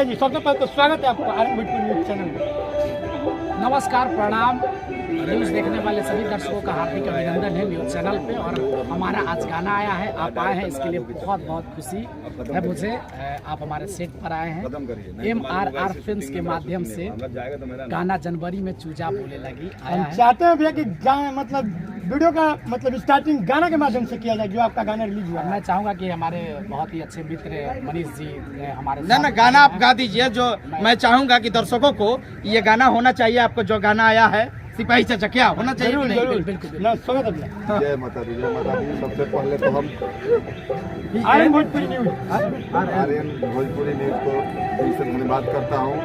चलिए जी, सबसे पहले तो स्वागत है आपका आरएन भोजपुरी न्यूज चैनल में। नमस्कार, प्रणाम। न्यूज़ देखने वाले सभी दर्शकों का हार्दिक अभिनंदन है न्यूज़ चैनल पे। और हमारा आज गाना आया है, आप आए हैं, इसके लिए बहुत बहुत खुशी है मुझे। आप हमारे सेट पर आए हैं। MRR फिल्म्स के माध्यम से गाना जनवरी में चूजा बोले लगी आया है। चाहते हैं भैया कि मतलब वीडियो का मतलब स्टार्टिंग गाना के माध्यम से किया जाए, जो आपका गाना रिलीज हुआ। मैं चाहूँगा कि हमारे बहुत ही अच्छे मित्र मनीष जी ने हमारे ना गाना आप गा दीजिए। जो मैं चाहूँगा कि दर्शकों को ये गाना होना चाहिए। आपको जो गाना आया है सिपाही चाचा, क्या होना चाहिए? जरूर जरूर, बिल्कुल स्वागत है भैया। जय माता दी, जय माता दी। सबसे पहले तो हम आरएन भोजपुरी न्यूज को दिल से धन्यवाद करता हूँ।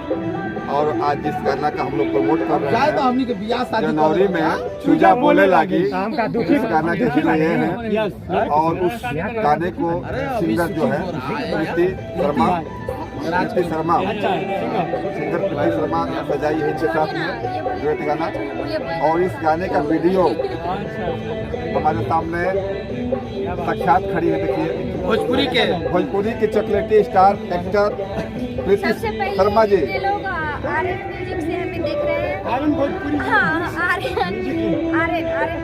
और आज जिस गाना का हम लोग प्रमोट कर रहे हैं जनवरी में चूजा बोले लगी, इस गाना के लिए हैं। और उस गाने को सिंगर जो है प्रीति शर्मा सिंगर प्रीति शर्मा सजाई है इनके साथ में डुएट गाना। और इस गाने का वीडियो हमारे सामने साक्षात खड़ी है। देखिए, भोजपुरी के चॉकलेटी स्टार एक्टर प्रीति शर्मा जी आरएन म्यूजिक से हमें देख रहे हैं। आरएन भोजपुरी, हाँ, आरएन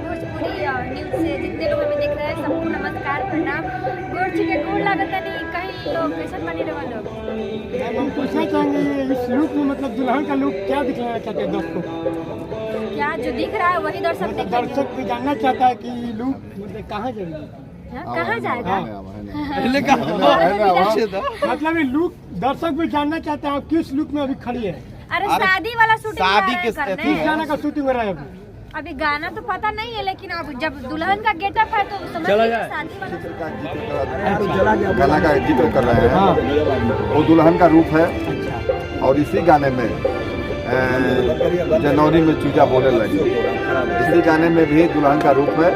भोजपुरी न्यूज से जितने लोग हमें देख रहे हैं सबको नमस्कार, प्रणाम। गोड़ लागत नहीं कहीं लोग कैसे बने रहे लोग। हम पूछना चाहेंगे इस लुक में मतलब दुल्हन का लुक क्या दिखना चाहते हैं दर्शकों को? क्या जो दिख रहा है वही दर्शक देखेंगे। दर्शक भी जानना चाहता है कि लुक मतलब कहाँ जाएगी, कहाँ जाएगा? मतलब ये लुक दर्शक भी जानना चाहते हैं आप किस लुक में अभी खड़ी है। अरे शादी वाला शूटिंग किस गाना का शूटिंग हो रहा है अभी? अभी गाना तो पता नहीं है, लेकिन अब जब दुल्हन का गेटअप है तो समझ लीजिए शादी वाला गाना का जिक्र कर रहे हैं। वो दुल्हन का रूप है। और इसी गाने में जनवरी में चूजा बोले लगी, इसी गाने में भी दुल्हन का रूप है।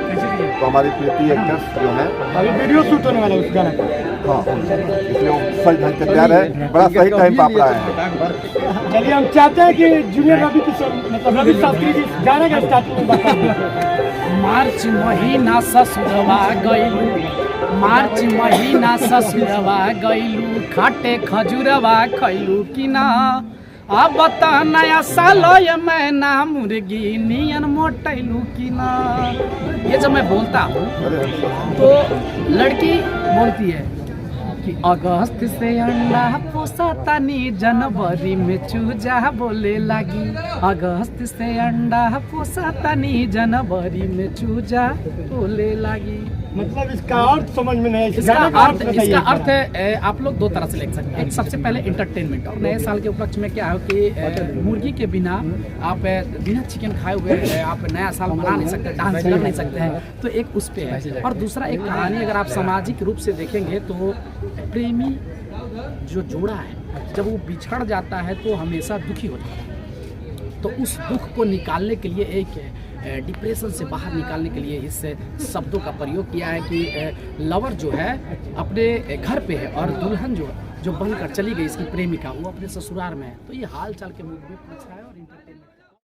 तो हमारी प्रीति एक्टर्स जो है अभी वीडियो शूट होने वाला है उस गाने का। हाँ, इसलिए वो सही ढंग से तैयार है। बड़ा सही टाइम पाप रहा है। चलिए, हम चाहते हैं कि जूनियर रवि की मतलब रवि शास्त्री जी गाने का स्टार्टिंग में बता दें। मार्च महीना ससुरवा गइलू, मार्च महीना ससुरवा गइलू, खाटे खजुरवा खैलू कि ना। अब बता नया साल ये मैना मुर्गी नियन मोटैलू कि ना। ये जब मैं बोलता हूँ तो लड़की बोलती है कि अगस्त से अंडा पोसतानी जनवरी में चूजा बोले लगी। अगस्त से अंडा पोसतानी जनवरी में चूजा बोले लगी। मतलब इसका अर्थ समझ में नहीं। इसका अर्थ है आप लोग दो तरह से लिख सकते हैं। एक सबसे पहले एंटरटेनमेंट, और नए साल के उपलक्ष्य में क्या है कि मुर्गी के बिना आप बिना चिकन खाए हुए आप नया साल मना नहीं सकते, डांस कर नहीं सकते हैं। तो एक उस पे है। और दूसरा एक कहानी अगर आप सामाजिक रूप से देखेंगे तो प्रेमी जो जोड़ा है जब वो बिछड़ जाता है तो हमेशा दुखी होता है। तो उस दुख को निकालने के लिए, एक डिप्रेशन से बाहर निकालने के लिए इस शब्दों का प्रयोग किया है कि लवर जो है अपने घर पे है और दुल्हन जो बनकर चली गई इसकी प्रेमिका वो अपने ससुराल में है। तो ये हाल चाल के मुद्दे पूछ रहा है और